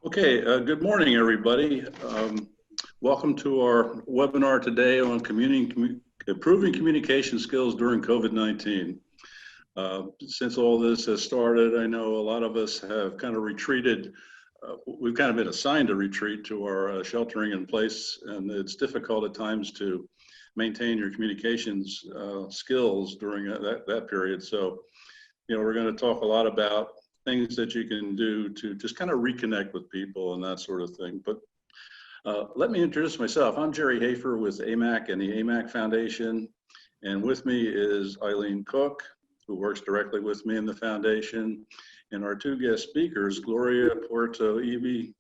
Okay, good morning, everybody. Welcome to our webinar today on improving communication skills during COVID-19. Since all this has started, I know a lot of us have kind of retreated. We've kind of been assigned a retreat to our sheltering in place, and it's difficult at times to maintain your communications skills during that period. So, we're going to talk a lot about things that you can do to just kind of reconnect with people and that sort of thing. But let me introduce myself. I'm Jerry Hafer with AMAC and the AMAC Foundation. And with me is Eileen Cook, who works directly with me in the foundation. And our two guest speakers, Gloria Porto Eby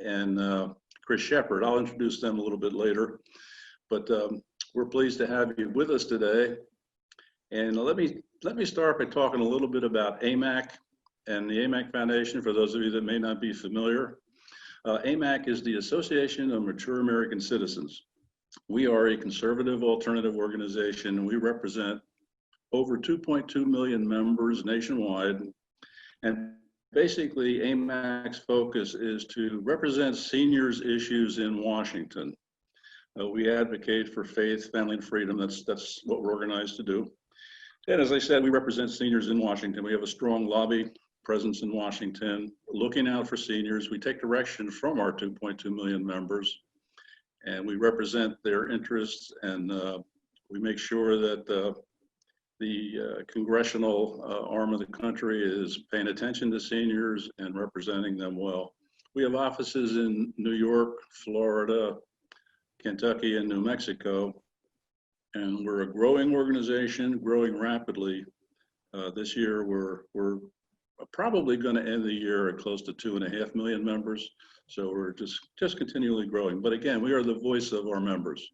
and Chris Shepard. I'll introduce them a little bit later. But we're pleased to have you with us today. And let me start by talking a little bit about AMAC and the AMAC Foundation, for those of you that may not be familiar. AMAC is the Association of Mature American Citizens. We are a conservative alternative organization, and we represent over 2.2 million members nationwide. And basically, AMAC's focus is to represent seniors' issues in Washington. We advocate for faith, family, and freedom. That's what we're organized to do. And as I said, we represent seniors in Washington. We have a strong lobby presence in Washington, looking out for seniors. We take direction from our 2.2 million members, and we represent their interests, and we make sure that the congressional arm of the country is paying attention to seniors and representing them well. We have offices in New York, Florida, Kentucky, and New Mexico. And we're a growing organization, growing rapidly. This year, we're probably going to end the year at close to 2.5 million members. So we're just continually growing. But again, we are the voice of our members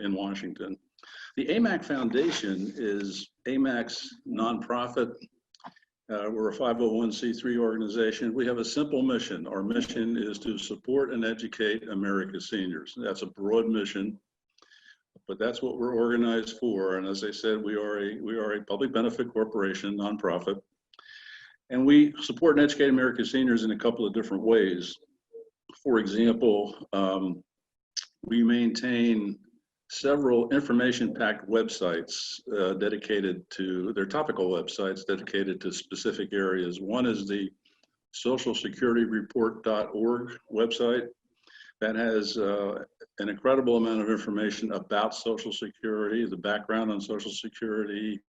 in Washington. The AMAC Foundation is AMAC's nonprofit. We're a 501c3 organization. We have a simple mission. Our mission is to support and educate America's seniors. That's a broad mission, but that's what we're organized for. And as I said, we are a public benefit corporation, nonprofit, and we support and educate America's seniors in a couple of different ways. For example, we maintain several information-packed websites dedicated to, they're topical websites dedicated to specific areas. One is the socialsecurity.report.org website. That has an incredible amount of information about Social Security, the background on Social Security,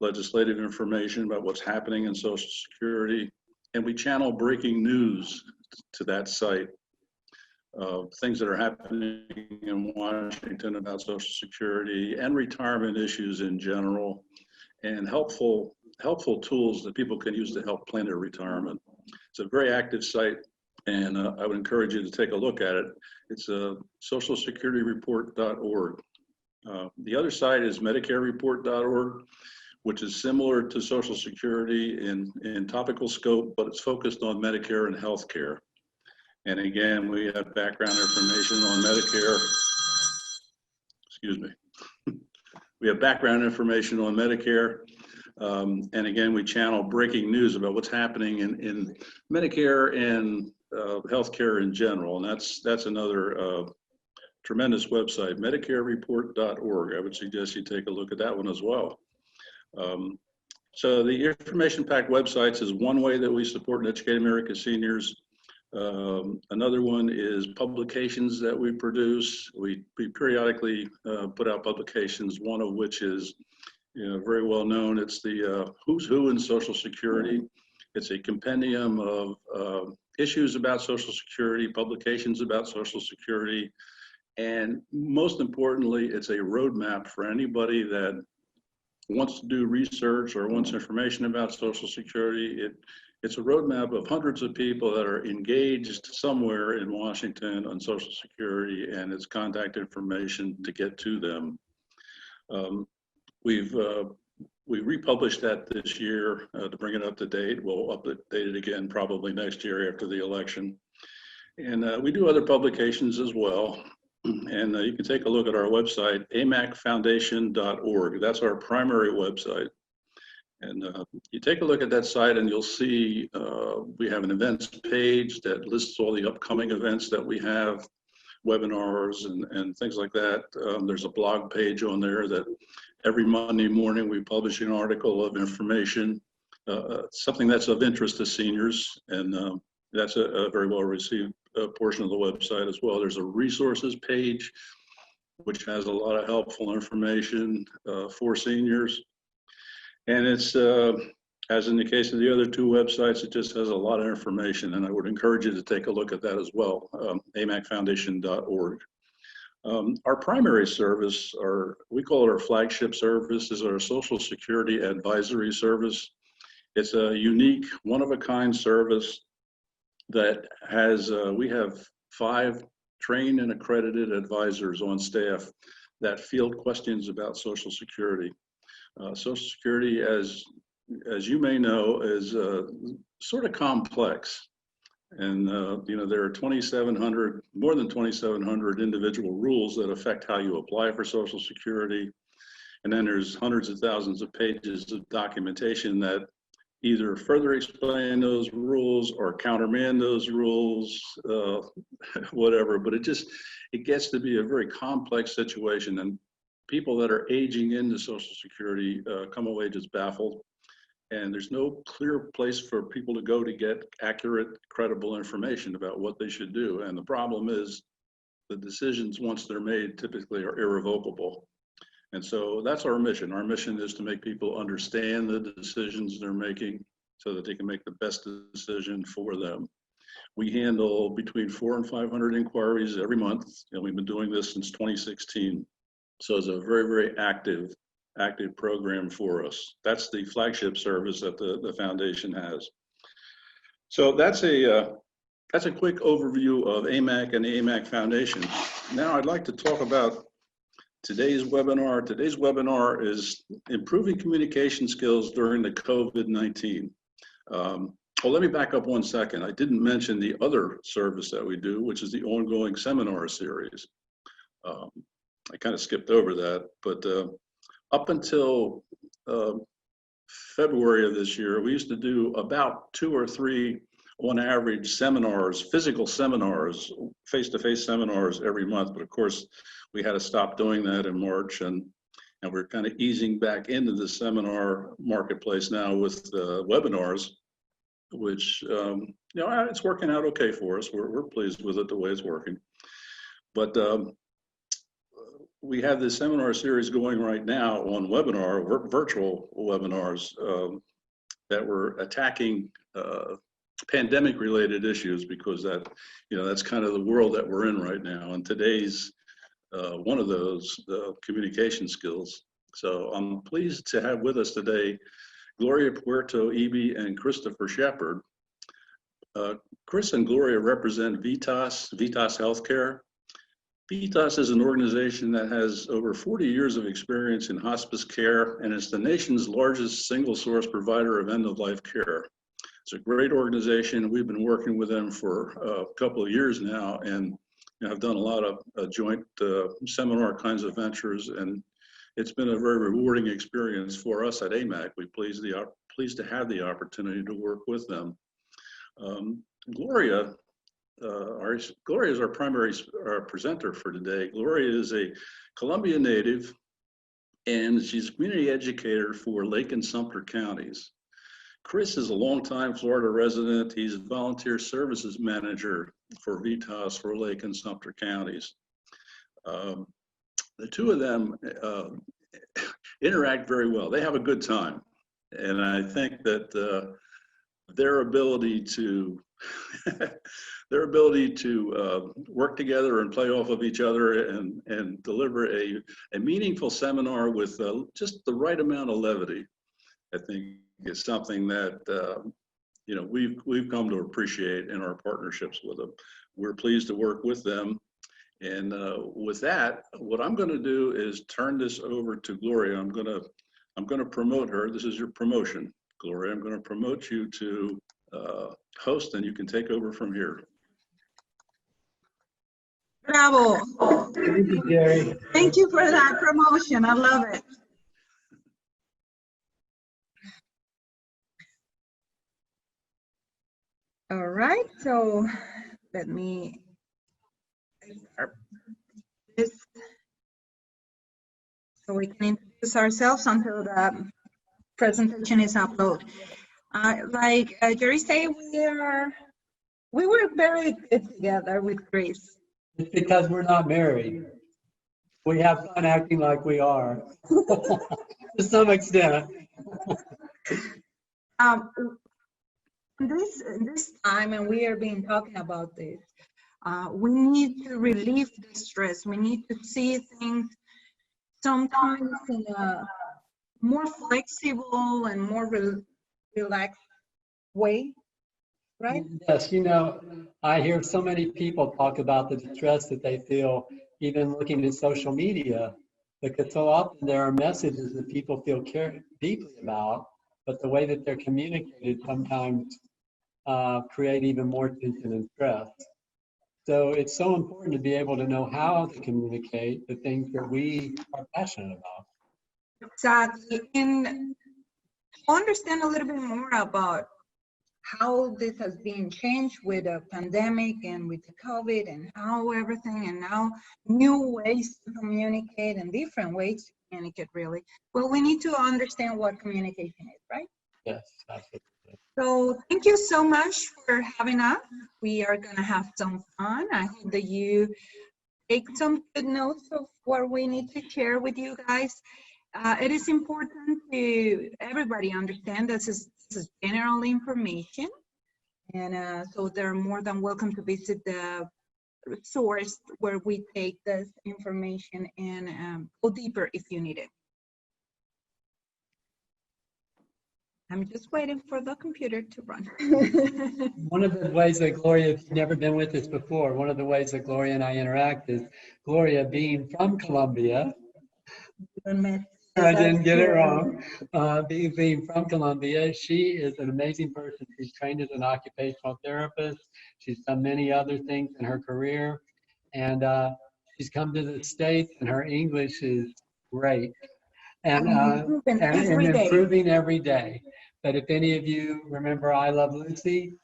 legislative information about what's happening in Social Security, and we channel breaking news to that site. Things that are happening in Washington about Social Security and retirement issues in general, and helpful tools that people can use to help plan their retirement. It's a very active site, and I would encourage you to take a look at it. It's socialsecurity.report.org. The other site is medicarereport.org, which is similar to Social Security in topical scope, but it's focused on Medicare and healthcare. And again, we have background information on Medicare. Excuse me. We have background information on Medicare. And again, we channel breaking news about what's happening in Medicare and healthcare in general. And that's another tremendous website, medicarereport.org. I would suggest you take a look at that one as well. So the information-packed websites is one way that we support and educate America's seniors. Another one is publications that we produce. We periodically put out publications, one of which is very well known. It's the Who's Who in Social Security. It's a compendium of issues about Social Security, publications about Social Security, and most importantly, it's a roadmap for anybody that wants to do research or wants information about Social Security. It's a roadmap of hundreds of people that are engaged somewhere in Washington on Social Security, and it's contact information to get to them. We republished that this year to bring it up to date. We'll update it again probably next year after the election. And we do other publications as well. And you can take a look at our website, amacfoundation.org. That's our primary website. And you take a look at that site and you'll see we have an events page that lists all the upcoming events that we have, webinars and things like that. There's a blog page on there that every Monday morning we publish an article of information, something that's of interest to seniors, and that's a very well received portion of the website as well. There's a resources page which has a lot of helpful information for seniors. And it's, as in the case of the other two websites, it just has a lot of information, and I would encourage you to take a look at that as well, amacfoundation.org. Our primary service, we call it our flagship service, is our Social Security Advisory Service. It's a unique, one-of-a-kind service that has, we have 5 trained and accredited advisors on staff that field questions about Social Security. Social Security, as you may know, is sort of complex. And you know, there are 2,700, more than 2,700 individual rules that affect how you apply for Social Security. And then there's hundreds of thousands of pages of documentation that either further explain those rules or countermand those rules, whatever. But it gets to be a very complex situation, and people that are aging into Social Security come away just baffled. And there's no clear place for people to go to get accurate, credible information about what they should do. And the problem is the decisions, once they're made, typically are irrevocable. And so that's our mission. Our mission is to make people understand the decisions they're making so that they can make the best decision for them. We handle between 400 and 500 inquiries every month, and we've been doing this since 2016. So it's a very, very active program for us. That's the flagship service that the foundation has. So that's a quick overview of AMAC and the AMAC Foundation. Now I'd like to talk about today's webinar. Today's webinar is improving communication skills during the COVID-19. Well, let me back up one second. I didn't mention the other service that we do, which is the ongoing seminar series. I kind of skipped over that, but up until February of this year, we used to do about 2 or 3 on average seminars, physical seminars, face-to-face seminars every month. But of course, we had to stop doing that in March, and we're kind of easing back into the seminar marketplace now with webinars, which you know, it's working out okay for us. We're pleased with it the way it's working. But we have this seminar series going right now on virtual webinars that we're attacking pandemic-related issues, because that's kind of the world that we're in right now. And today's one of those, communication skills. So I'm pleased to have with us today Gloria Puerto Eby and Christopher Shepard. Chris and Gloria represent Vitas Healthcare. Vitas is an organization that has over 40 years of experience in hospice care, and it's the nation's largest single source provider of end-of-life care. It's a great organization. We've been working with them for a couple of years now, and I've done a lot of joint seminar kinds of ventures, and it's been a very rewarding experience for us at AMAC. We're pleased to have the opportunity to work with them. Gloria is our primary presenter for today. Gloria is a Columbia native, and she's a community educator for Lake and Sumter counties. Chris is a longtime Florida resident. He's a volunteer services manager for Vitas for Lake and Sumter counties. The two of them interact very well. They have a good time. And I think that their ability to work together and play off of each other and deliver a meaningful seminar with just the right amount of levity, I think is something that we've come to appreciate in our partnerships with them. We're pleased to work with them. And with that, what I'm going to do is turn this over to Gloria. I'm going to promote her. This is your promotion, Gloria. I'm going to promote you to host, and you can take over from here. Bravo. Thank you, Gary. Thank you for that promotion. I love it. right, so let me start this so we can introduce ourselves until the presentation is uploaded. Like Jerry said, we work very good together with Grace. It's because we're not married. We have fun acting like we are, to some extent. This time, and we are being talking about this, we need to relieve the stress. We need to see things sometimes in a more flexible and more relaxed way, right? Yes, I hear so many people talk about the distress that they feel even looking at social media, because so often there are messages that people feel care deeply about, but the way that they're communicated sometimes create even more tension and stress. So it's so important to be able to know how to communicate the things that we are passionate about. Exactly, and to understand a little bit more about how this has been changed with the pandemic and with the COVID and how everything, and now new ways to communicate and different ways to communicate, really. Well, we need to understand what communication is, right? Yes, absolutely. So thank you so much for having us. We are going to have some fun. I hope that you take some good notes of what we need to share with you guys. It is important to everybody understand this is general information, and so they're more than welcome to visit the source where we take this information and go deeper if you need it. I'm just waiting for the computer to run. One of the ways that Gloria, if you've never been with us before, one of the ways that Gloria and I interact is Gloria being from Colombia. I didn't get it wrong. Being from Colombia, she is an amazing person. She's trained as an occupational therapist. She's done many other things in her career. And she's come to the States, and her English is great. And improving every day. But if any of you remember I Love Lucy,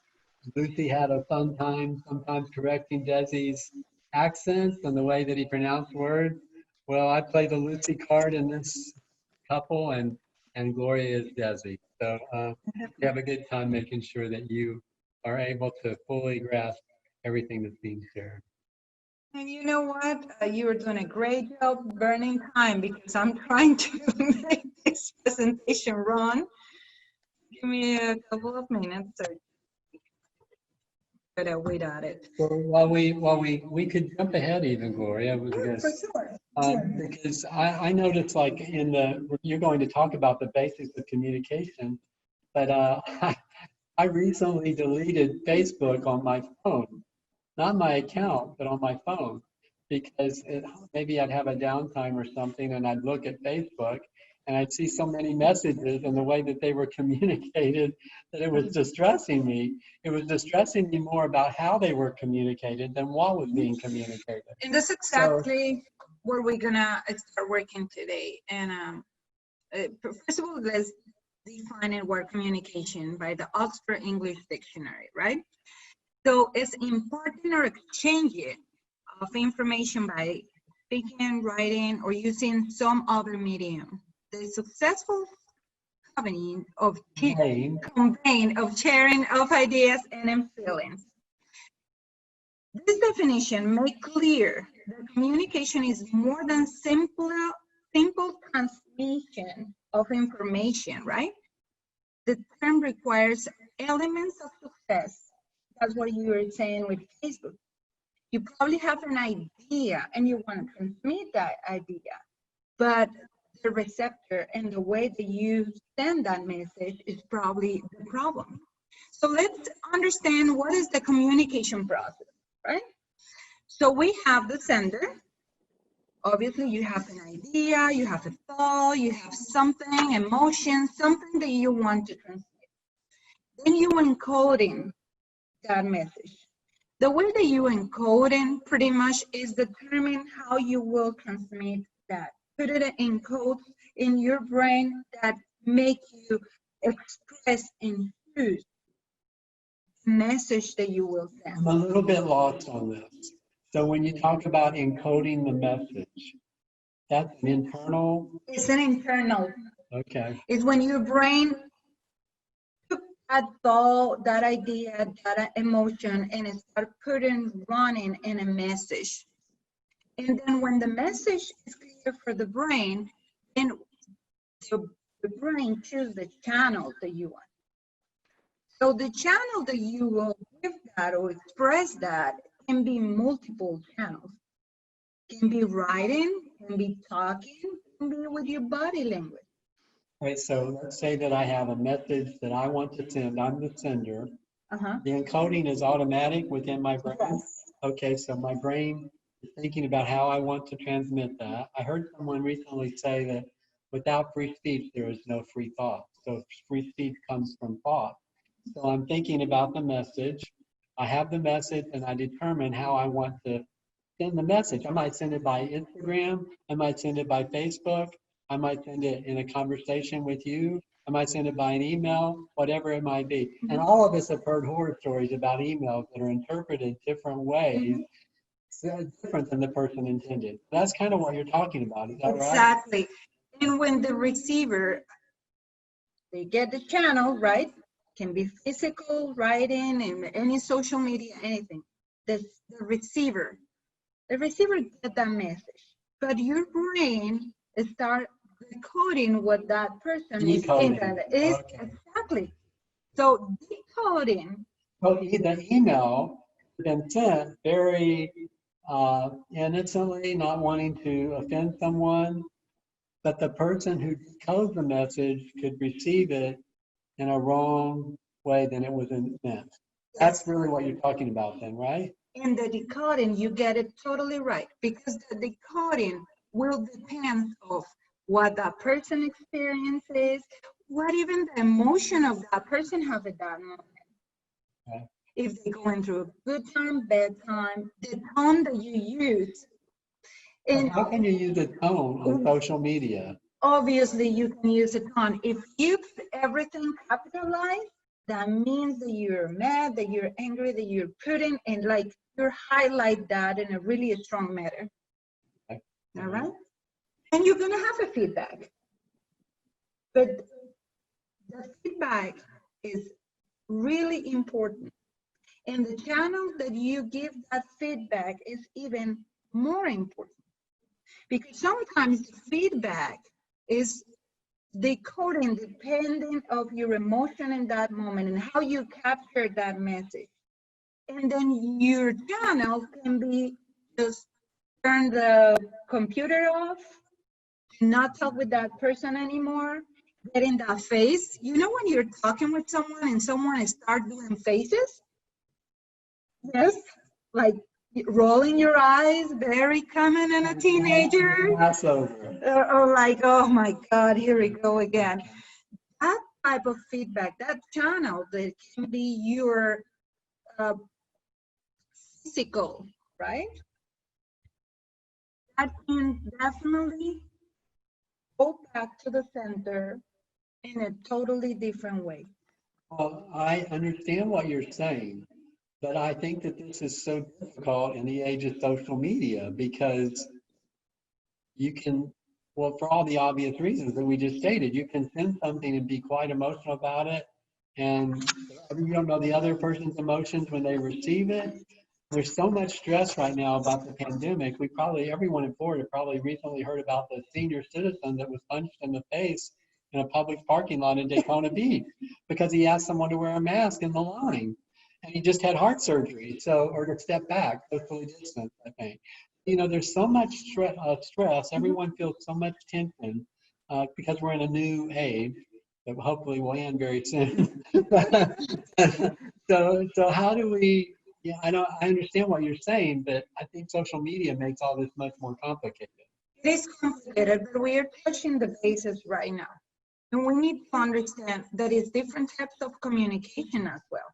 Lucy had a fun time sometimes correcting Desi's accents and the way that he pronounced words. Well, I play the Lucy card in this couple, and Gloria is Desi. So we have a good time making sure that you are able to fully grasp everything that's being shared. And you know what? You are doing a great job burning time, because I'm trying to make this presentation run. Give me a couple of minutes or better wait at it. So while we could jump ahead even, Gloria, because, For sure. because I noticed, like, you're going to talk about the basics of communication, but I recently deleted Facebook on my phone. Not my account, but on my phone, because maybe I'd have a downtime or something, and I'd look at Facebook, and I'd see so many messages and the way that they were communicated that it was distressing me. It was distressing me more about how they were communicated than what was being communicated. And that's exactly where we're gonna start working today. And first of all, let's define the word communication by the Oxford English Dictionary, right? So it's imparting or exchanging of information by speaking, writing, or using some other medium. The successful conveying of sharing of ideas and feelings. This definition makes clear that communication is more than simple transmission of information, right? The term requires elements of success. That's what you were saying with Facebook. You probably have an idea and you want to transmit that idea, but the receptor and the way that you send that message is probably the problem. So let's understand what is the communication process, right? So we have the sender. Obviously, you have an idea, you have a thought, you have something, emotion, something that you want to transmit. Then you encoding that message. The way that you encode pretty much is determine how you will transmit that. Put it in codes in your brain that make you express and choose message that you will I'm send. a little bit lost on this. So when you talk about encoding the message, that's an internal, It's an internal. okay. It's when your brain took that thought, that idea, that emotion, and it started running in a message. And then when the message is clear for the brain, then the brain chooses the channel that you want. So the channel that you will give that or express that can be multiple channels. Can be writing, can be talking, can be with your body language. Right, so let's say that I have a message that I want to send. I'm the sender. Uh-huh. The encoding is automatic within my brain. Yes. Okay, so my brain is thinking about how I want to transmit that. I heard someone recently say that without free speech, there is no free thought. So free speech comes from thought. So I'm thinking about the message. I have the message and I determine how I want to send the message. I might send it by Instagram. I might send it by Facebook. I might send it in a conversation with you. I might send it by an email, whatever it might be. And all of us have heard horror stories about emails that are interpreted different ways, different than the person intended. That's kind of what you're talking about. Is that right? Exactly. And when the receiver, they get the channel, right? Can be physical, writing, and any social media, anything. The receiver get that message. But your brain start decoding what that person is saying. That is Okay. exactly. So decoding. So the email been sent very innocently, not wanting to offend someone, but the person who decodes the message could receive it in a wrong way than it was meant. That's really what you're talking about then, right? In the decoding, you get it totally right, because the decoding will depend of what that person experiences, what even the emotion of that person have at that moment. Okay. If they're going through a good time, bad time, the tone that you use. And how can you use a tone on social media? Obviously, you can use a tone. If you put everything capitalized, that means that you're mad, that you're angry, that you're putting and like you highlight that in a really strong manner. Okay. All right? And you're gonna have a feedback. But the feedback is really important. And the channel that you give that feedback is even more important. Because sometimes the feedback is decoding depending of your emotion in that moment and how you capture that message. And then your channel can be just turn the computer off, not talk with that person anymore, get in that face. You know when you're talking with someone and someone starts doing faces? Yes, like rolling your eyes, very common in a teenager. Or like, oh my God, here we go again. That type of feedback, that channel, that can be your physical, right? That can definitely go back to the center in a totally different way. Well, I understand what you're saying, but I think that this is so difficult in the age of social media because you can, well, for all the obvious reasons that we just stated, you can send something and be quite emotional about it, and you don't know the other person's emotions when they receive it. There's so much stress right now about the pandemic. Everyone in Florida probably recently heard about the senior citizen that was punched in the face in a public parking lot in Daytona Beach because he asked someone to wear a mask in the line. And he just had heart surgery, or to step back, socially distance, I think. You know, there's so much stress. Everyone feels so much tension because we're in a new age that hopefully will end very soon. So how do we? Yeah, I understand what you're saying, but I think social media makes all this much more complicated. It is complicated, but we are touching the bases right now. And we need to understand that it's different types of communication as well,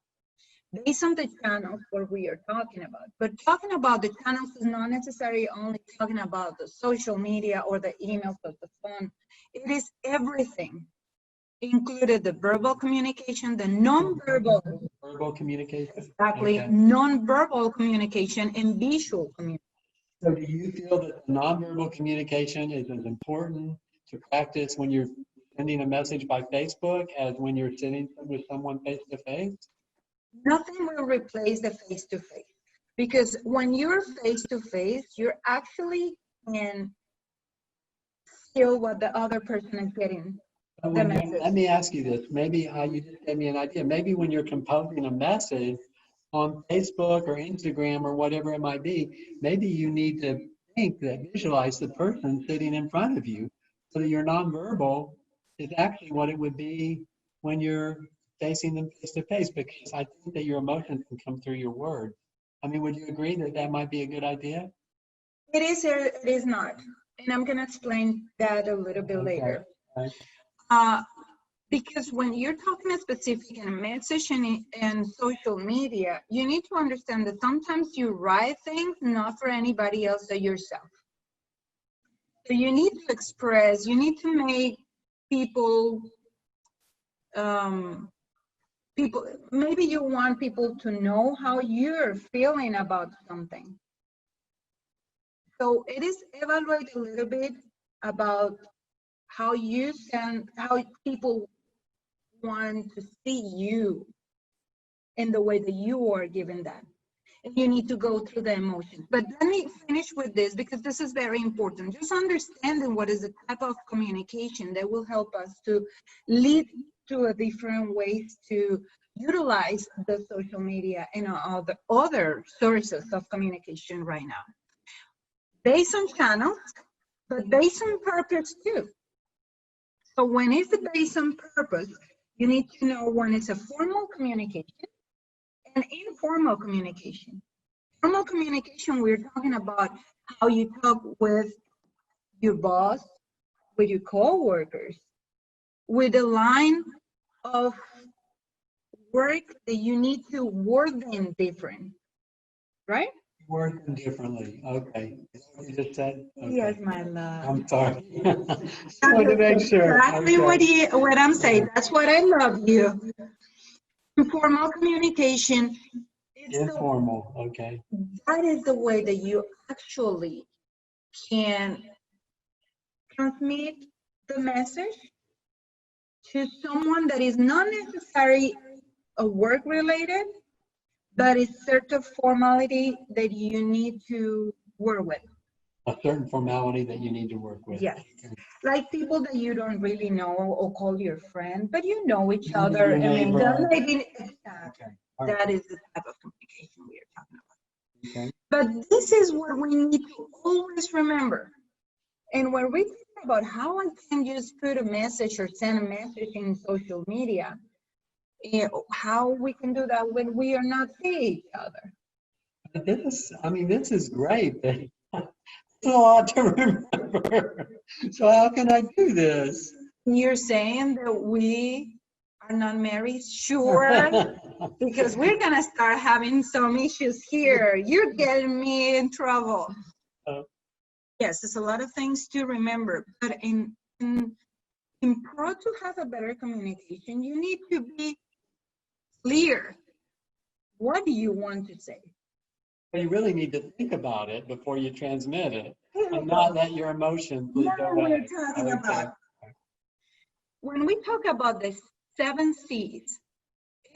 based on the channels what we are talking about. But talking about the channels is not necessarily only talking about the social media or the emails or the phone. It is everything, included the verbal communication, the non-verbal. Verbal communication? Exactly. Okay. Non-verbal communication and visual communication. So do you feel that the nonverbal communication is as important to practice when you're sending a message by Facebook as when you're sitting with someone face to face? Nothing will replace the face-to-face, because when you're face-to-face, you're actually can feel what the other person is getting. But The when you, message. let me ask you this, maybe you just gave me an idea. Maybe when you're composing a message on Facebook or Instagram or whatever it might be, maybe you need to visualize the person sitting in front of you so that your nonverbal is actually what it would be when you're facing them face to face, because I think that your emotions can come through your words. I mean, would you agree that that might be a good idea? It is or it is not. And I'm going to explain that a little bit later. Right. Because when you're talking a specific in a message and social media, you need to understand that sometimes you write things not for anybody else but yourself. So you need to express, you need to make people, maybe you want people to know how you're feeling about something. So it is evaluate a little bit about how you send, how people want to see you in the way that you are given that. And you need to go through the emotions. But let me finish with this, because this is very important. Just understanding what is the type of communication that will help us to lead to a different ways to utilize the social media and all the other sources of communication right now. Based on channels, but based on purpose too. So when it's based on purpose, you need to know when it's a formal communication and informal communication. Formal communication, we're talking about how you talk with your boss, with your co-workers, with a line of work that you need to word them different, right? Word them differently. Okay. Is that what you just said? Okay. Yes, my love. I'm sorry. Just wanted to make sure. Exactly Okay. what I'm saying. That's what I love you. Informal communication. Informal. Okay. That is the way that you actually can transmit the message to someone that is not necessarily a work related, but it's certain formality that you need to work with. A certain formality that you need to work with. Yes. Like people that you don't really know or call your friend, but you know each other. I mean, that may be Okay. All right. that is the type of communication we are talking about. Okay. But this is what we need to always remember. And when we talk about how I can just put a message or send a message in social media, how we can do that when we are not seeing each other. This is great. It's a lot to remember. So how can I do this? You're saying that we are not married? Sure. Because we're going to start having some issues here. You're getting me in trouble. Yes, there's a lot of things to remember, but in pro to have a better communication, you need to be clear. What do you want to say? But you really need to think about it before you transmit it, and not let your emotions lead the way. We're talking about. When we talk about the 7 C's,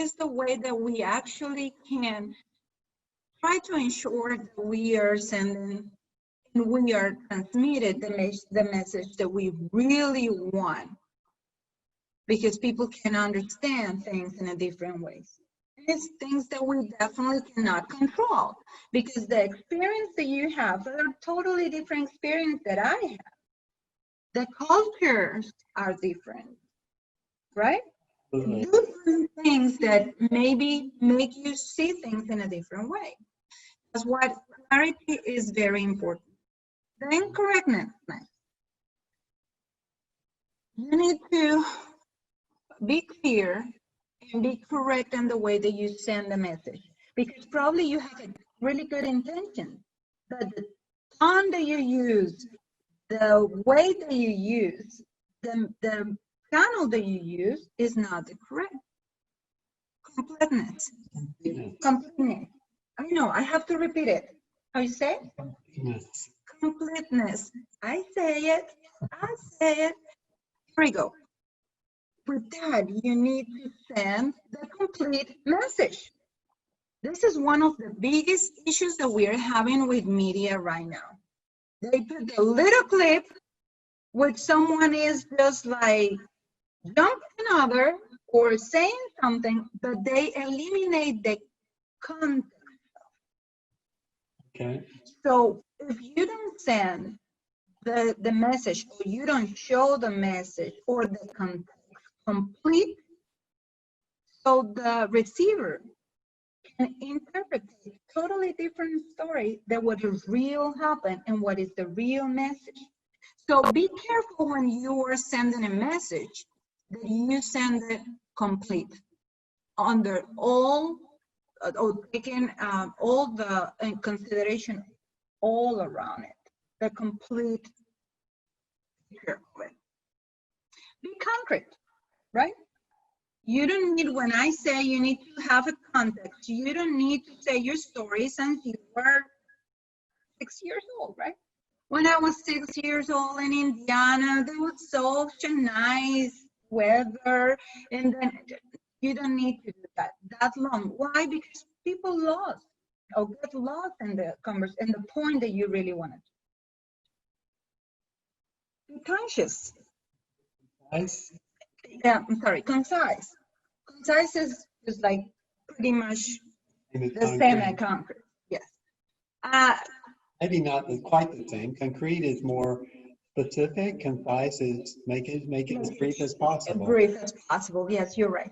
is the way that we actually can try to ensure that we are sending and we are transmitted the message that we really want, because people can understand things in a different ways. It's things that we definitely cannot control, because the experience that you have are a totally different experience that I have. The cultures are different, right? Different things that maybe make you see things in a different way. That's why clarity is very important. Then correctness. You need to be clear and be correct in the way that you send the message, because probably you have a really good intention, but the tone that you use, the way that you use, the channel that you use is not the correct. completeness. Completeness. Completeness. I know, I have to repeat it. How you say it? Completeness. Completeness. I say it. I say it. Here we go. For that, you need to send the complete message. This is one of the biggest issues that we're having with media right now. They put a little clip which someone is just like jumping over or saying something, but they eliminate the context. Okay. So if you don't send the message, or you don't show the message or the context complete, so the receiver can interpret a totally different story than what is real happened and what is the real message. So be careful when you are sending a message that you send it complete, under all, or taking all the in consideration all around it, the complete picture of it. Be concrete, right? You don't need, when I say you need to have a context, you don't need to say your story since you were 6 years old, right? When I was 6 years old in Indiana, there was such a nice weather, and then you don't need to do that long. Why? Because people lost or get lost in the conversation, in the point that you really wanted. Be conscious. Nice. Yeah, I'm sorry, concise. Concise is like pretty much the same as concrete. Yes. Maybe not quite the same. Concrete is more specific. Concise is make it as brief as possible. Brief as possible. Yes, you're right.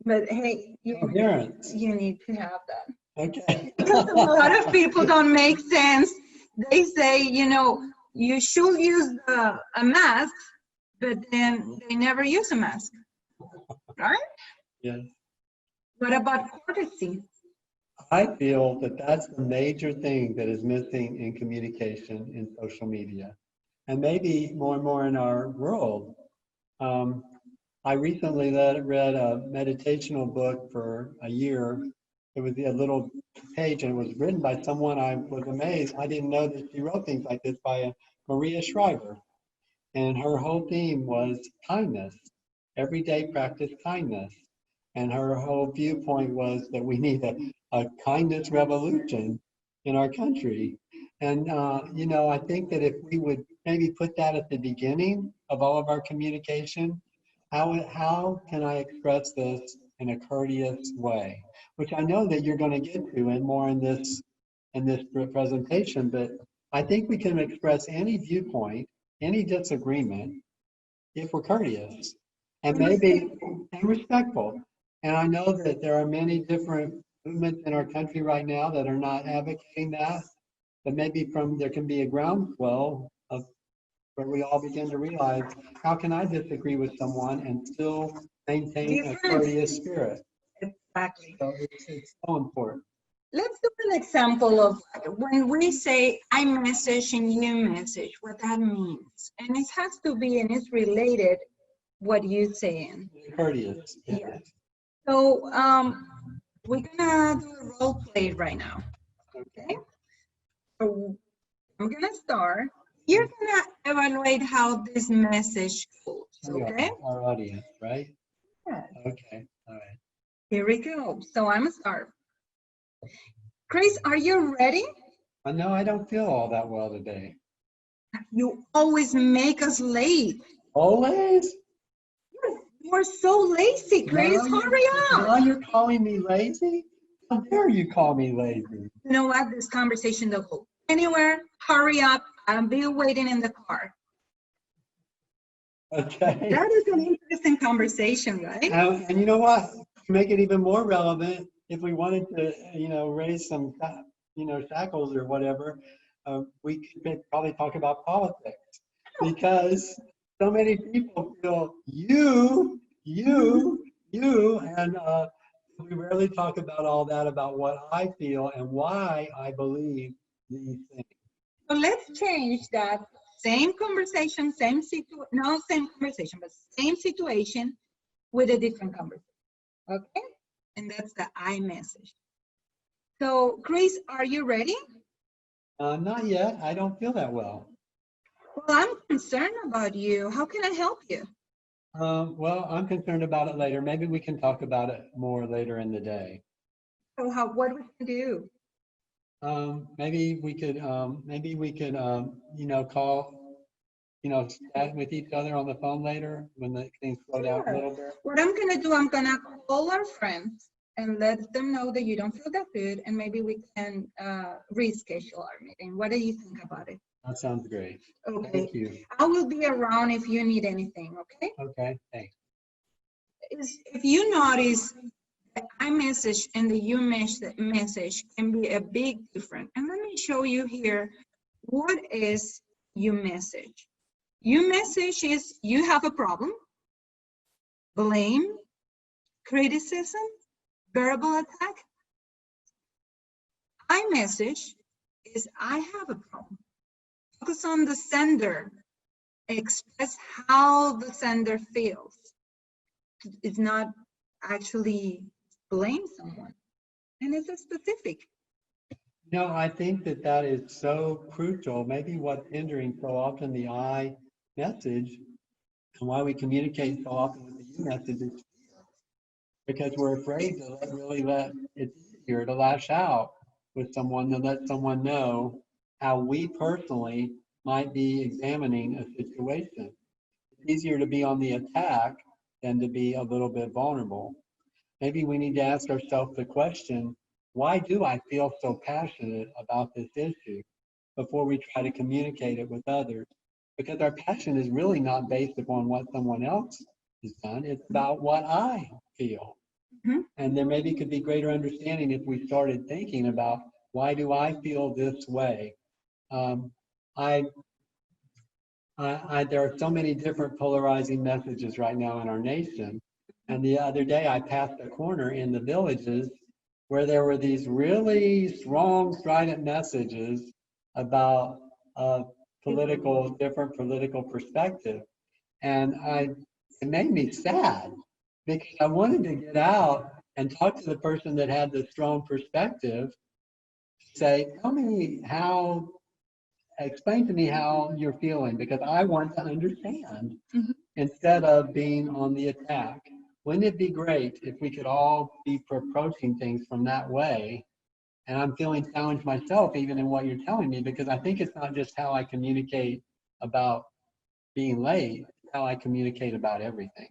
But hey, Coherence. you need to have that. Okay. Because a lot of people don't make sense. They say, you know, you should use a mask, but then they never use a mask, right? Yes. What about courtesy? I feel that that's the major thing that is missing in communication in social media, and maybe more and more in our world. I recently read a meditational book for a year. It was a little page, and it was written by someone I was amazed. I didn't know that she wrote things like this, by Maria Shriver. And her whole theme was kindness, everyday practice kindness. And her whole viewpoint was that we need a kindness revolution in our country. And, you know, I think that if we would maybe put that at the beginning of all of our communication, how can I express this in a courteous way? Which I know that you're going to get to and more in this presentation, but I think we can express any viewpoint, any disagreement, if we're courteous and maybe and respectful. And I know that there are many different movements in our country right now that are not advocating that, but maybe there can be a groundswell of where we all begin to realize, how can I disagree with someone and still maintain a courteous spirit? Exactly. So it's so important. Let's do an example of when we say I message and you message, what that means. And it has to be, and it's related, what you're saying. Courteous. Yes. So we're gonna do a role play right now. Okay. So I'm gonna start. You're gonna evaluate how this message goes. Okay. Our audience, right? Yeah. Okay. All right. Here we go. So I'm gonna start. Chris, are you ready? I know I don't feel all that well today. You always make us late. Always? You are so lazy, Chris. Hurry up. Now you're calling me lazy? How dare you call me lazy? You know what? This conversation don't go anywhere. Hurry up. I'll be waiting in the car. Okay. That is an interesting conversation, right? And you know what? To make it even more relevant, if we wanted to, you know, raise some, you know, shackles or whatever, we could probably talk about politics, because so many people feel you, and we rarely talk about all that, about what I feel and why I believe these things. So let's change that same conversation, same conversation, but same situation with a different conversation. Okay? and that's the iMessage. So, Chris, are you ready? Not yet. I don't feel that well. Well, I'm concerned about you. How can I help you? Well, I'm concerned about it later. Maybe we can talk about it more later in the day. So, what we can do? Maybe we could, call, chat with each other on the phone later when the things slow down a Sure. little bit. What I'm gonna do, I'm gonna call our friends and let them know that you don't feel that good, and maybe we can reschedule our meeting. What do you think about it? That sounds great. Okay. Thank you. I will be around if you need anything, okay? Okay, thanks. If you notice, the iMessage and the message can be a big difference. And let me show you here, what is message? Message is you have a problem, blame, criticism, verbal attack. iMessage is I have a problem. Focus on the sender. Express how the sender feels. It's not actually blame someone. And it's a specific. I think that is so crucial. Maybe what's hindering so often the I message and why we communicate so often with the you message is because we're afraid to let it's easier to lash out with someone, to let someone know how we personally might be examining a situation. It's easier to be on the attack than to be a little bit vulnerable. Maybe we need to ask ourselves the question, why do I feel so passionate about this issue before we try to communicate it with others? Because our passion is really not based upon what someone else has done. It's about what I feel. Mm-hmm. And there maybe could be greater understanding if we started thinking about, why do I feel this way? There are so many different polarizing messages right now in our nation. And the other day I passed a corner in the Villages where there were these really strong, strident messages about different political perspective. And it made me sad because I wanted to get out and talk to the person that had the strong perspective, say, explain to me how you're feeling, because I want to understand instead of being on the attack. Wouldn't it be great if we could all be approaching things from that way? And I'm feeling challenged myself even in what you're telling me, because I think it's not just how I communicate about being late, it's how I communicate about everything.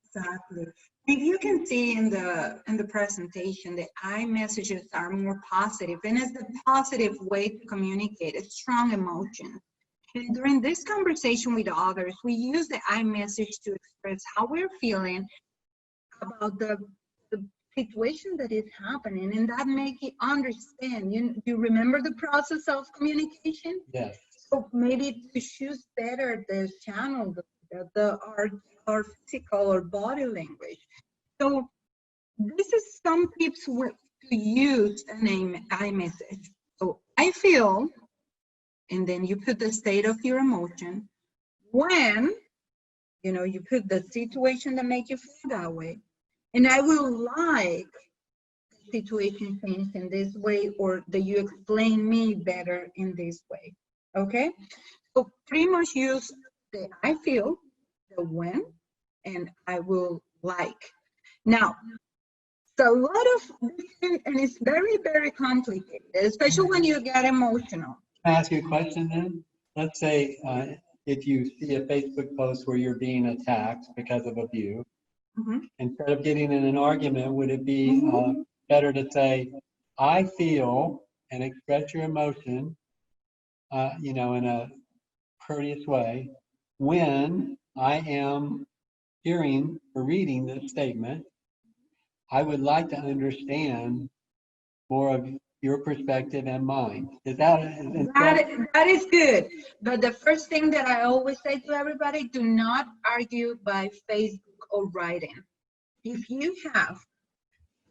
Exactly. And you can see in the presentation, the iMessages are more positive, and it's the positive way to communicate. It's strong emotion. And during this conversation with others, we use the iMessage to express how we're feeling about the situation that is happening, and that make you understand. You remember the process of communication? Yes. So maybe to choose better the channel, our physical or body language. So this is some tips to use an iMessage. So I feel, and then you put the state of your emotion. When, you put the situation that make you feel that way. And I will like the situation changed in this way, or that you explain me better in this way. Okay? So pretty much use the I feel, the when, and I will like. Now, it's a lot of, and it's very, very complicated, especially when you get emotional. Can I ask you a question then? Let's say if you see a Facebook post where you're being attacked because of a view, instead of getting in an argument, would it be better to say, I feel, and express your emotion, in a courteous way, when I am hearing or reading this statement, I would like to understand more of your perspective and mine. That is good. But the first thing that I always say to everybody, do not argue by Facebook or writing. If you have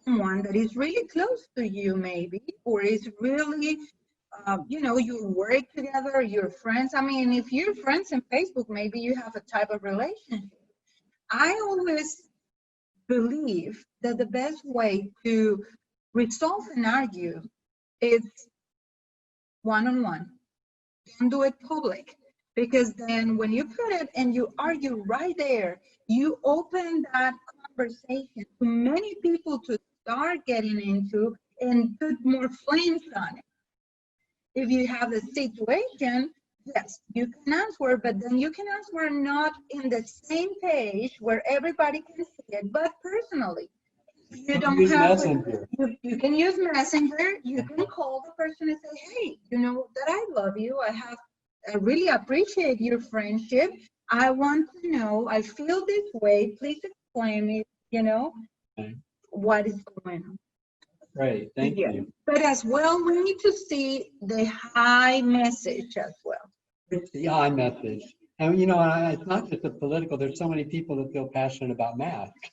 someone that is really close to you, maybe, or is really, you work together, you're friends. I mean, if you're friends on Facebook, maybe you have a type of relationship. I always believe that the best way to resolve an argue is one-on-one. Don't do it public, because then when you put it and you argue right there, you open that conversation to many people to start getting into and put more flames on it. If you have a situation, yes, you can answer, but then you can answer not in the same page where everybody can see it, but personally. You don't Use have Messenger. you can use Messenger. You can call the person and say, hey, you know that I love you. I really appreciate your friendship. I want to know, I feel this way. Please explain it, Okay. what is going on. Great, thank Yeah. you. But as well, we need to see the high message as well. It's the I message. And it's not just the political, there's so many people that feel passionate about masks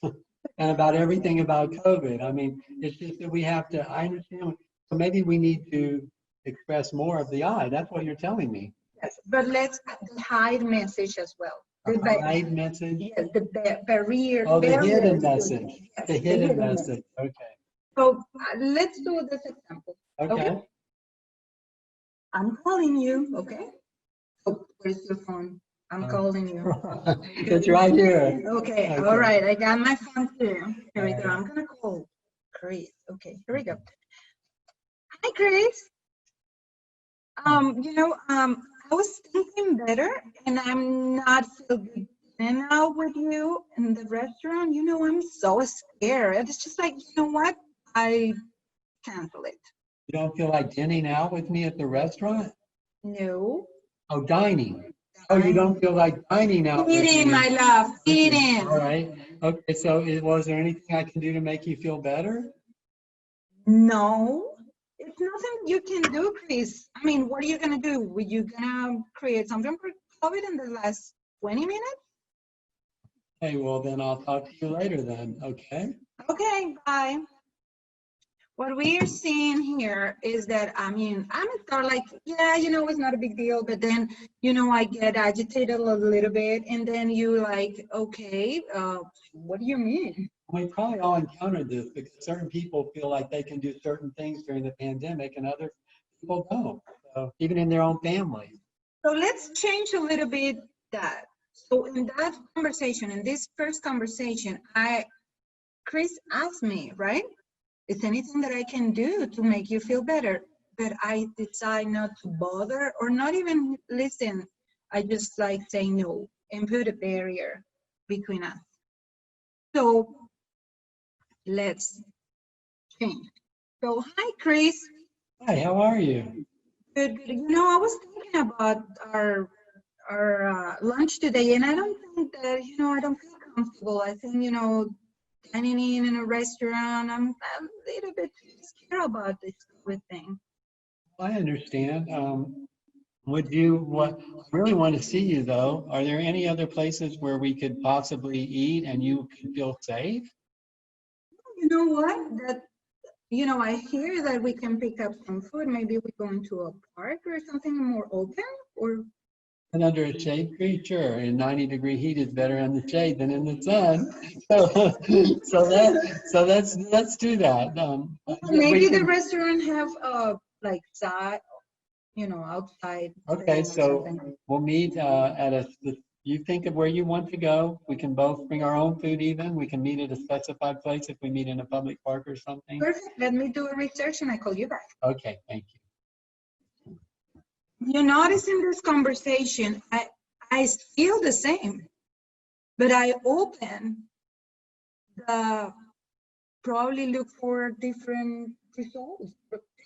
and about everything about COVID. I mean, it's just that we have to, I understand, so maybe we need to express more of the I. That's what you're telling me. Yes, but let's the hide message as well. The The hide message? yes, the barrier. Oh, the hidden barriers. message. Yes, The hidden message. Okay. So let's do this example. Okay. I'm calling you, okay? Oh, where's your phone? I'm calling you. It's right here. Okay, Okay. all right, I got my phone too. Here we go. All right. I'm gonna call Chris. Okay, here we go. Hi, Chris. I was thinking better, and I'm not so good now with you in the restaurant. I'm so scared. It's just like, you know what? I cancel it. You don't feel like dining out with me at the restaurant? No. Oh, dining. Oh, you don't feel like dining out with Eating, me? my love, eating. All right. Okay, so was there anything I can do to make you feel better? No, it's nothing you can do, Chris. I mean, what are you gonna do? Were you gonna create something for COVID in the last 20 minutes? Hey, well, then I'll talk to you later then, okay? Okay, bye. What we are seeing here is that, I'm start like, yeah, it's not a big deal, but then, I get agitated a little bit, and then you like, okay, what do you mean? We probably all encountered this because certain people feel like they can do certain things during the pandemic and other people don't, so, even in their own families. So let's change a little bit that. So in that conversation, in this first conversation, Chris asked me, right? Is anything that I can do to make you feel better? But I decide not to bother or not even listen. I just like say no and put a barrier between us. So let's change. So hi, Chris. Hi, how are you? Good, good. I was thinking about our lunch today, and I don't think that, I don't feel comfortable. I think, dining in a restaurant, I'm a little bit scared about this COVID thing. I understand. I really want to see you though. Are there any other places where we could possibly eat and you could feel safe? You know what? I hear that we can pick up some food. Maybe we go into a park or something more open, or. And under a shade tree, sure. In 90-degree heat is better in the shade than in the sun. So let's do that. Maybe the restaurant have like side, outside. Okay, so we'll meet you think of where you want to go. We can both bring our own food even. We can meet at a specified place if we meet in a public park or something. Perfect. Let me do a research and I call you back. Okay, thank you. You notice in this conversation, I feel the same, but I open probably look for different results.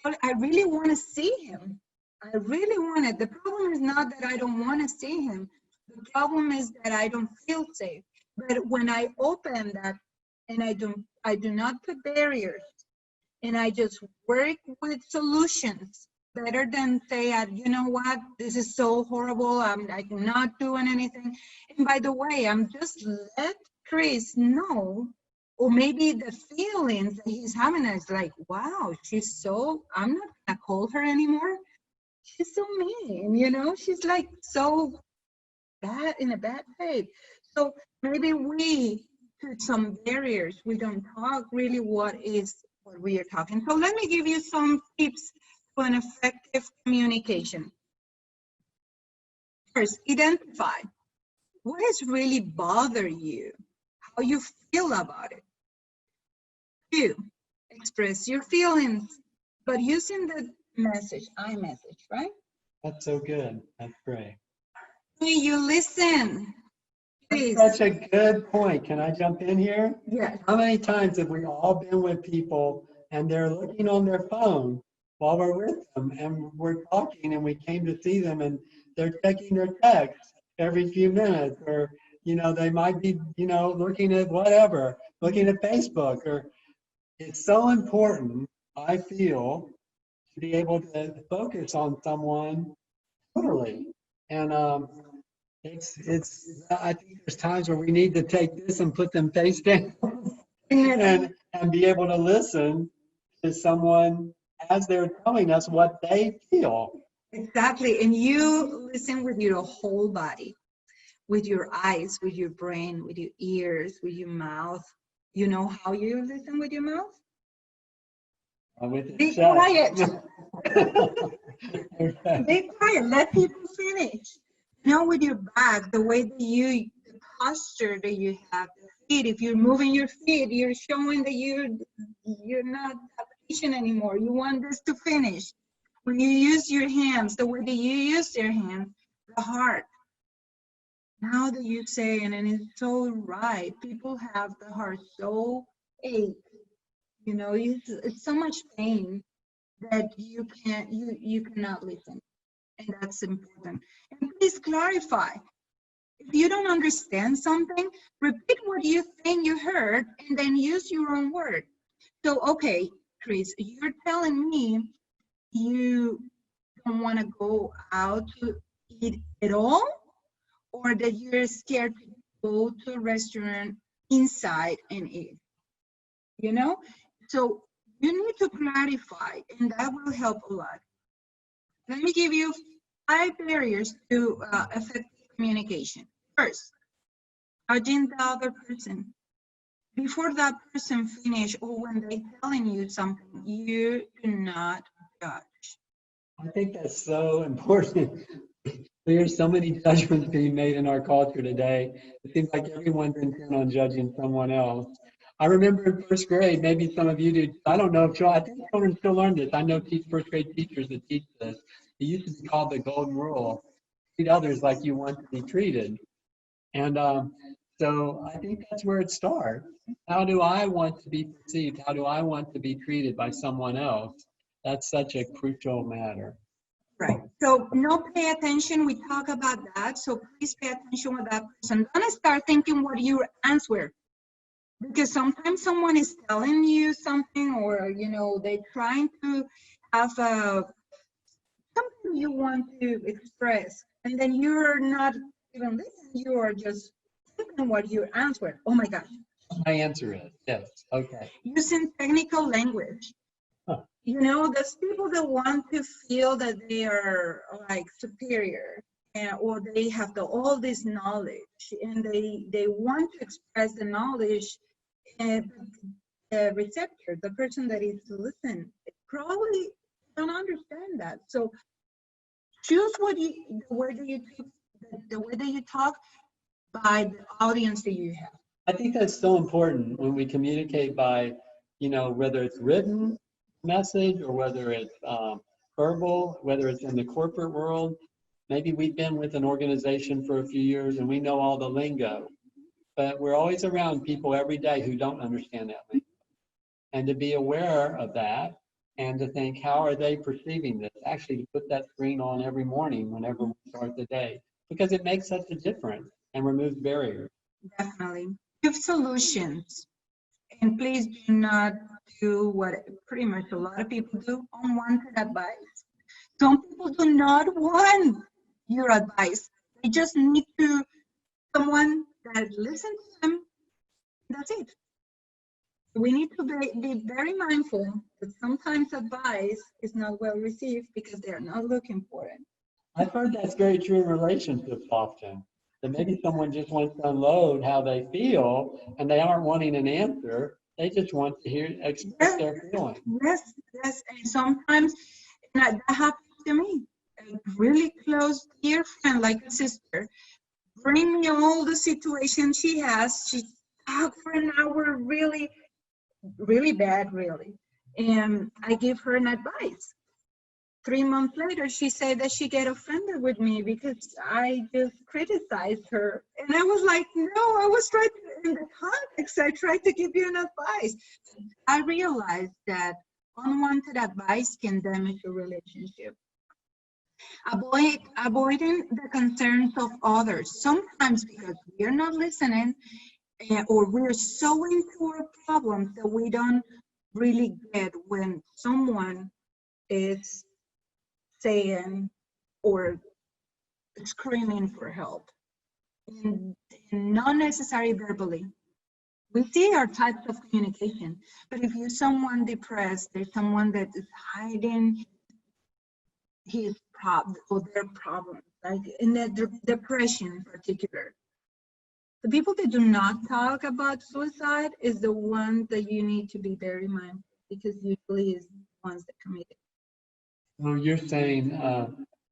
I really want to see him. I really want it. The problem is not that I don't want to see him. The problem is that I don't feel safe. But when I open that and I do not put barriers and I just work with solutions, better than say, you know what, this is so horrible, I'm not doing anything. And by the way, I'm just let Chris know, or maybe the feelings that he's having is like, wow, I'm not gonna call her anymore. She's so mean, she's like so bad, in a bad way. So maybe we put some barriers. We don't talk really what we are talking. So let me give you some tips for an effective communication. First, identify what has really bothered you, how you feel about it. 2, express your feelings, but using the message, iMessage, right? That's so good. That's great. 3, you listen. Please. That's such a good point. Can I jump in here? Yes. How many times have we all been with people and they're looking on their phone while we're with them and we're talking and we came to see them and they're checking their text every few minutes, or, they might be, looking at whatever, looking at Facebook, or it's so important, I feel, to be able to focus on someone totally. And I think there's times where we need to take this and put them face down and be able to listen to someone as they're telling us what they feel. Exactly. And you listen with your whole body, with your eyes, with your brain, with your ears, with your mouth. You know how you listen with your mouth? Be quiet. Be quiet. Let people finish. With your back, the way that the posture that you have, the feet. If you're moving your feet, you're showing that you're not patient anymore. You want this to finish. When you use your hands, the way that you use your hands, the heart. Now that you say, and it's so right, people have the heart so ache. It's so much pain that you cannot listen, and that's important. And please clarify. If you don't understand something, repeat what you think you heard, and then use your own word. So, okay, Chris, you're telling me you don't want to go out to eat at all, or that you're scared to go to a restaurant inside and eat. So you need to clarify, and that will help a lot. Let me give you 5 barriers to effective communication. First, judging the other person. Before that person finish, or when they're telling you something, you do not judge. I think that's so important. There's so many judgments being made in our culture today. It seems like everyone's intent on judging someone else. I remember in first grade, maybe some of you do, I don't know if I think children still learn this. I know first grade teachers that teach this. It used to be called the golden rule. Treat others like you want to be treated. And so I think that's where it starts. How do I want to be perceived? How do I want to be treated by someone else? That's such a crucial matter. Right. So no pay attention. We talk about that. So please pay attention with that person. Don't start thinking what you answer. Because sometimes someone is telling you something, or, they're trying to have something you want to express. And then you're not even listening. You are just thinking what you answer. Oh my gosh. My answer is yes. Okay. Using technical language. There's people that want to feel that they are like superior, or they have all this knowledge, and they want to express the knowledge, and the receptor, the person that is to listen, probably don't understand that. So choose the way that you talk by the audience that you have. I think that's so important when we communicate by, whether it's written message or whether it's verbal, whether it's in the corporate world. Maybe we've been with an organization for a few years and we know all the lingo, but we're always around people every day who don't understand that lingo. And to be aware of that and to think, how are they perceiving this? Actually, to put that screen on every morning whenever we start the day, because it makes such a difference and removes barriers. Definitely. Give solutions. And please do not do what pretty much a lot of people do, unwanted advice. Some people do not want your advice. They just need someone that listens to them. That's it. We need to be very mindful that sometimes advice is not well received because they're not looking for it. I've heard that's very true in relationships often. that maybe someone just wants to unload how they feel and they aren't wanting an answer. They just want to express their feeling. Yes, yes. And sometimes that happens to me. A really close, dear friend, like a sister, bring me all the situations she has. She talked for an hour, really, really bad, really. And I give her an advice. 3 months later, she said that she get offended with me because I just criticized her. And I was like, no, I was trying to, in the context, I tried to give you an advice. I realized that unwanted advice can damage a relationship. Avoiding the concerns of others, sometimes because we're not listening or we're so into our problems that we don't really get when someone is saying or screaming for help, and not necessarily verbally. We see our types of communication, but if you're someone depressed, there's someone that is hiding his problem or their problems, like in the depression in particular. The people that do not talk about suicide is the ones that you need to be very mindful, because usually is the ones that commit it. So you're saying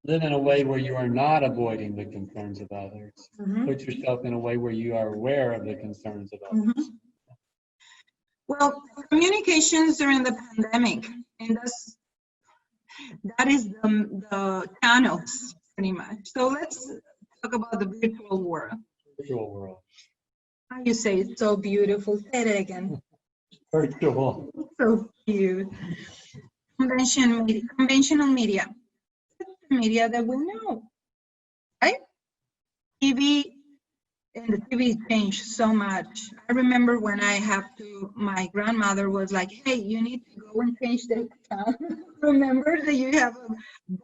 live in a way where you are not avoiding the concerns of others. Mm-hmm. Put yourself in a way where you are aware of the concerns of others. Mm-hmm. Well, communications during the pandemic, and that is the channels pretty much. So let's talk about the virtual world. Virtual world. How you say it's so beautiful. Say it again. Virtual. So cute. Conventional media. It's the media that we know, right? TV, and the TV changed so much. I remember when I have to, my grandmother was like, hey, you need to go and change the channel. Remember that you have a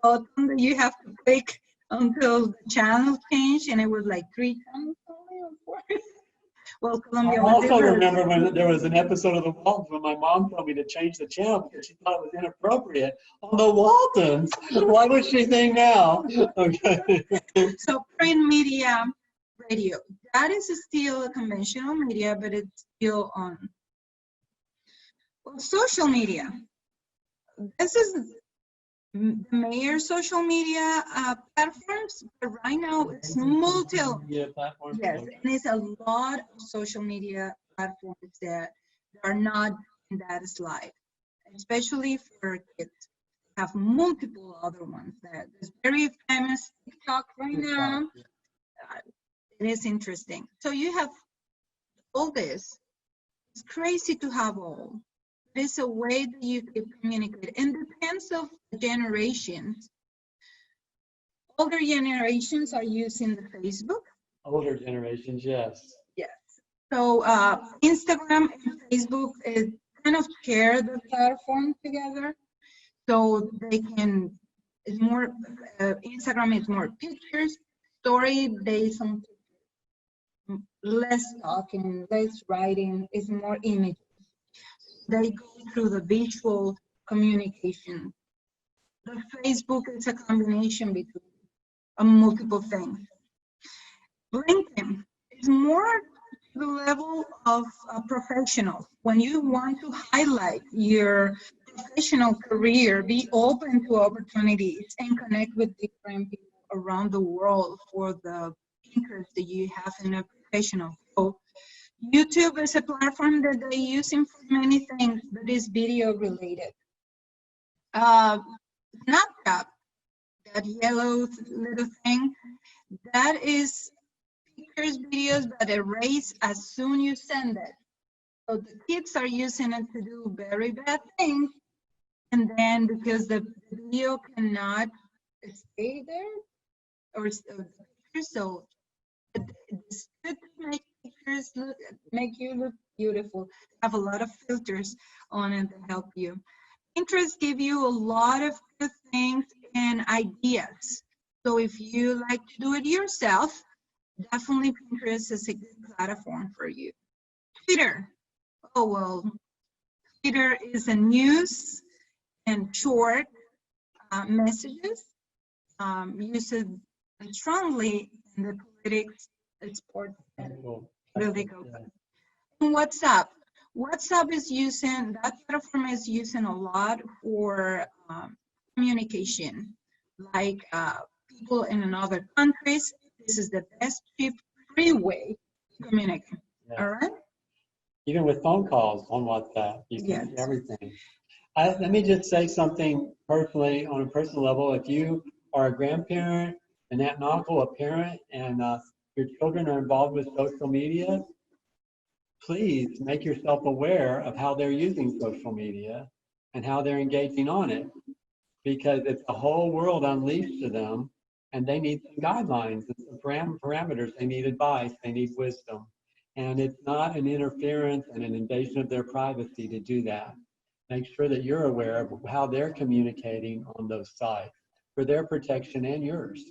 button that you have to click until the channel changed, and it was like 3 channels only or 4. Well, Colombia I was also different. remember when there was an episode of The Waltons when my mom told me to change the channel because she thought it was inappropriate on The Waltons. Why would she think now? Okay. So print media, radio, that is still a conventional media, but it's still on. Well, social media. This is the major social media platforms, but right now it's Yeah, platforms. yes, and it's a lot of social media platforms that are not in that slide, especially for kids. Have multiple other ones that is very famous TikTok right now. It is interesting. So you have all this. It's crazy to have all. There's a way that you can communicate, and depends of the generations. Older generations are using the Facebook. Older generations, yes. Yes. So Instagram and Facebook is kind of share the platform together. So they can, it's more, Instagram is more pictures, story based on less talking, less writing, is more images. They go through the visual communication. The Facebook is a combination between multiple things. LinkedIn is more to the level of professionals. When you want to highlight your professional career, be open to opportunities and connect with different people around the world for the interest that you have in a professional. So YouTube is a platform that they use for many things, but is video related. Snapchat, that yellow little thing, that is pictures, videos that erase as soon you send it. So the kids are using it to do very bad things, and then because the video cannot stay there, or so it's good to make pictures make you look beautiful. Have a lot of filters on it that help you. Pinterest give you a lot of good things and ideas. So if you like to do it yourself, definitely Pinterest is a good platform for you. Twitter. Oh, well, Twitter is a news and short messages used strongly in the politics export. Cool. Really cool. Yeah. And WhatsApp is using, that platform is using a lot for communication. Like people in another countries, this is the best, cheap, free way to communicate. Yeah. All right? Even with phone calls on WhatsApp, you can do Yes. everything. Let me just say something personally, on a personal level. If you are a grandparent, an aunt and uncle, a parent, and your children are involved with social media, please make yourself aware of how they're using social media and how they're engaging on it, because it's a whole world unleashed to them, and they need some guidelines and some parameters. They need advice, they need wisdom. And it's not an interference and an invasion of their privacy to do that. Make sure that you're aware of how they're communicating on those sites for their protection and yours.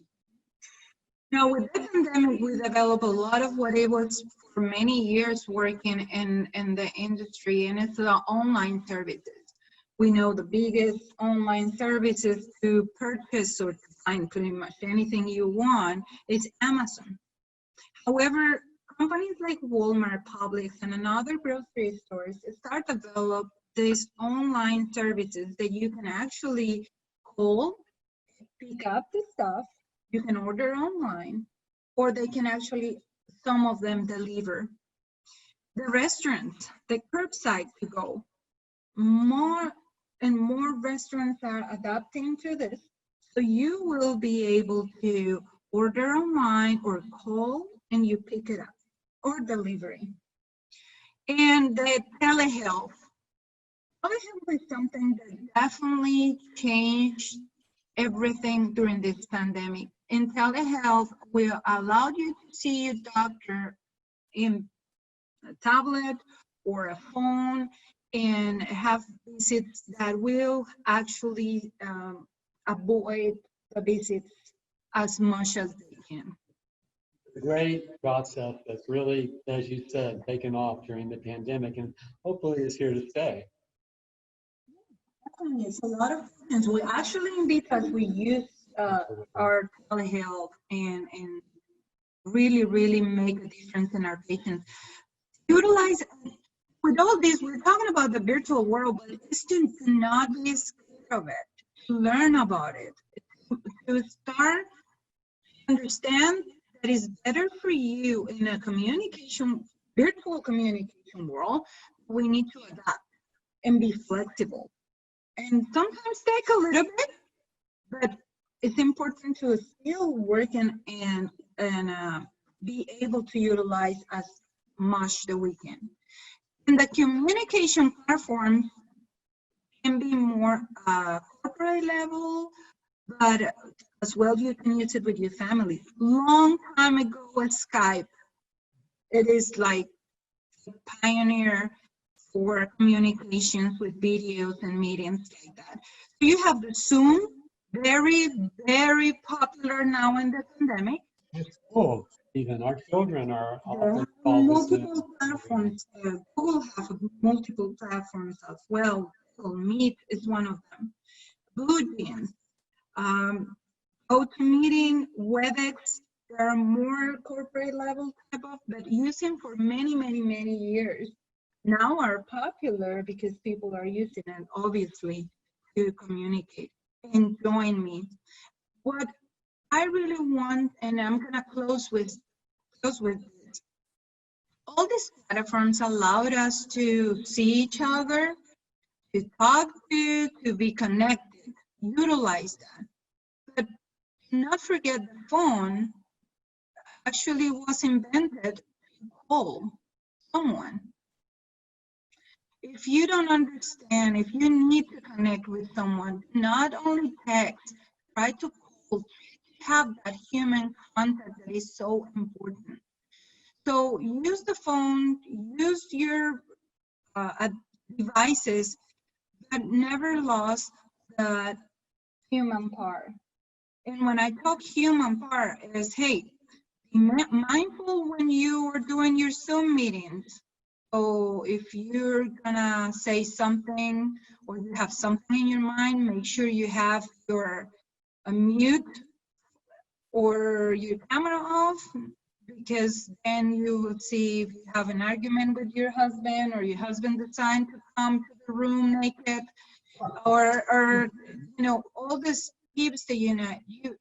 Now, with the pandemic, we developed a lot of what it was for many years working in the industry, and it's the online services. We know the biggest online services to purchase or to find pretty much anything you want is Amazon. However, companies like Walmart, Publix, and other grocery stores start to develop these online services that you can actually call, pick up the stuff, you can order online, or they can actually, some of them deliver. The restaurants, the curbside to go, more and more restaurants are adapting to this. So you will be able to order online or call and you pick it up, or delivery. And the telehealth. Telehealth is something that definitely changed everything during this pandemic. In telehealth will allow you to see your doctor in a tablet or a phone and have visits that will actually avoid the visits as much as they can. A great process that's really, as you said, taken off during the pandemic, and hopefully is here to stay. It's a lot of things. We actually, because we use our telehealth and really make a difference in our patients. Utilize, with all this, we're talking about the virtual world, but it's to not be scared of it, to learn about it, to start to understand that it's better for you in a virtual communication world. We need to adapt and be flexible. And sometimes take a little bit, but it's important to still work and be able to utilize as much that we can. And the communication platforms can be more corporate level, but as well you can use it with your family. Long time ago with Skype, it is like a pioneer for communications with videos and mediums like that. So you have the Zoom, very popular now in the pandemic. It's cool. Even our children are There are multiple platforms. Google have multiple platforms as well. Google Meet is one of them. Bluejeans, GoToMeeting, WebEx, there are more corporate level type of, but using for many years. Now are popular because people are using it, obviously, to communicate and join me. What I really want, and I'm gonna close with this. All these platforms allowed us to see each other, to talk to be connected, utilize that. But not forget the phone actually was invented to call someone. If you don't understand, if you need to connect with someone, not only text, try to call, have that human contact that is so important. So use the phone, use your devices, but never lost that human part. And when I talk human part is, hey, be mindful when you are doing your Zoom meetings. So if you're gonna say something or you have something in your mind, make sure you have your mute or your camera off. because then you will see if you have an argument with your husband, or your husband decide to come to the room naked, or you know, all these tips that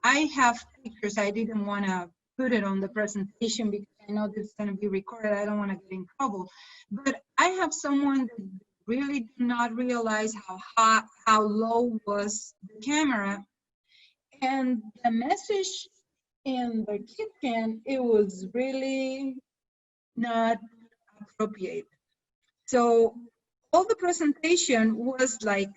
I have pictures. I didn't want to put it on the presentation because I know this is going to be recorded. I don't want to get in trouble. But I have someone that really did not realize how high, how low was the camera, and the message in the kitchen, it was really not appropriate. So all the presentation was like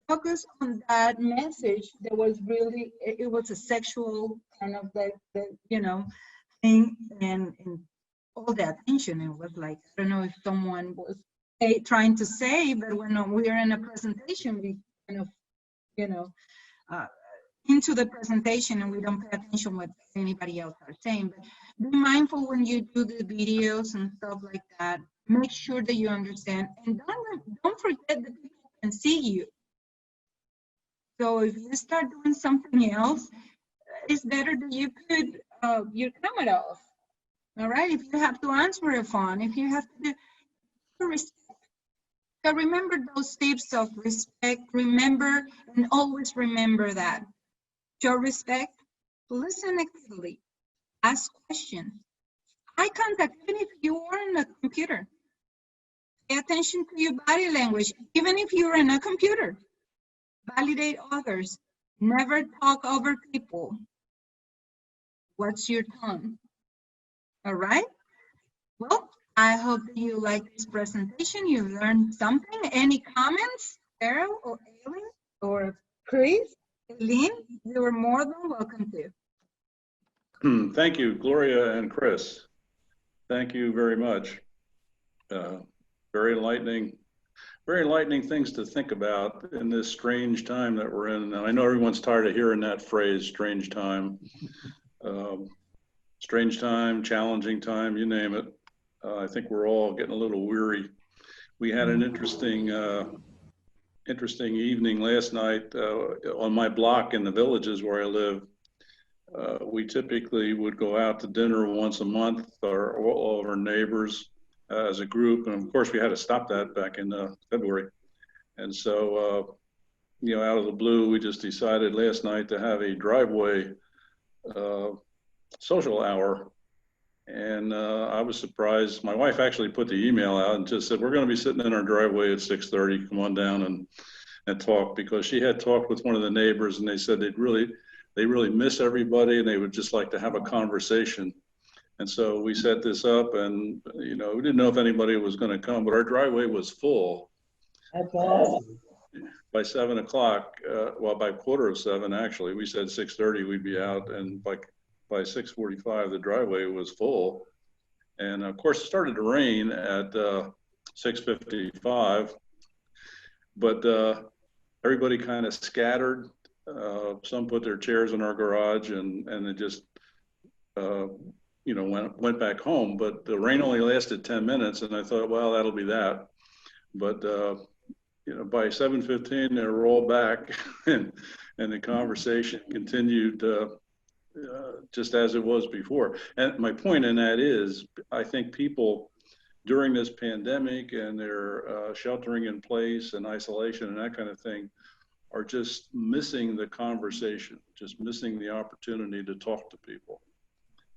focused on that message that was really, it was a sexual kind of the you know, thing, and all the attention. It was like, I don't know if someone was trying to say, but when we're in a presentation, we kind of, you know, into the presentation, and we don't pay attention what anybody else are saying. But be mindful when you do the videos and stuff like that. Make sure that you understand, and don't forget that people can see you. So if you start doing something else, it's better that you put your camera off. All right. If you have to answer a phone, if you have to do respect. So remember those tips of respect. Remember, and always remember that. Show respect, listen actively, ask questions, eye contact, even if you are in a computer. Pay attention to your body language, even if you're in a computer. Validate others. Never talk over people. What's your tone? All right? Well, I hope that you like this presentation. You learned something. Any comments, Carol or Aileen or Chris? Eileen, you are more than welcome to. Thank you, Gloria and Chris. Thank you very much. Very enlightening things to think about in this strange time that we're in. And I know everyone's tired of hearing that phrase, strange time. Strange time, challenging time, you name it. I think we're all getting a little weary. We had an interesting evening last night on my block in the Villages where I live. We typically would go out to dinner once a month, all of our neighbors as a group. And of course, we had to stop that back in February. And so, you know, out of the blue, we just decided last night to have a driveway social hour. And I was surprised. My wife actually put the email out and just said, we're going to be sitting in our driveway at 6:30. Come on down and talk, because she had talked with one of the neighbors and they said they really miss everybody and they would just like to have a conversation. And so we set this up, and you know, we didn't know if anybody was going to come, but our driveway was full. That's awesome. By 7 o'clock, well, by 6:45 actually, we said 6:30 we'd be out, and by 6:45 the driveway was full. And of course it started to rain at 6:55, but everybody kind of scattered. Some put their chairs in our garage and they just you know, went back home. But the rain only lasted 10 minutes, and I thought, well, that'll be that. But you know, by 7:15 they were all back, and the conversation continued just as it was before. And my point in that is, I think people during this pandemic and their sheltering in place and isolation and that kind of thing are just missing the conversation, just missing the opportunity to talk to people.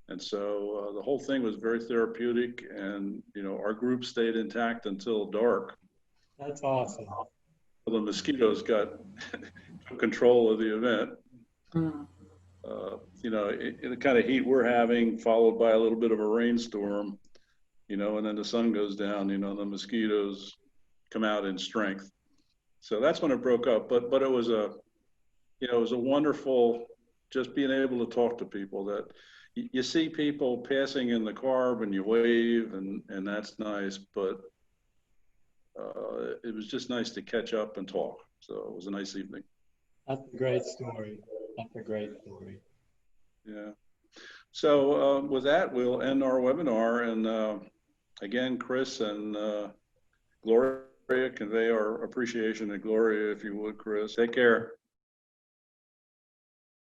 And so the whole thing was very therapeutic, and you know, our group stayed intact until dark. That's awesome. The mosquitoes got control of the event. You know, the kind of heat we're having, followed by a little bit of a rainstorm, you know, and then the sun goes down, you know, the mosquitoes come out in strength. So that's when it broke up. But it was a, you know, it was a wonderful, just being able to talk to people. That you see people passing in the car when you wave, and that's nice, but it was just nice to catch up and talk. So it was a nice evening. That's a great story. That's a great story. Yeah. So with that, we'll end our webinar. And again, Chris and Gloria, convey our appreciation to Gloria, if you would, Chris. Take care.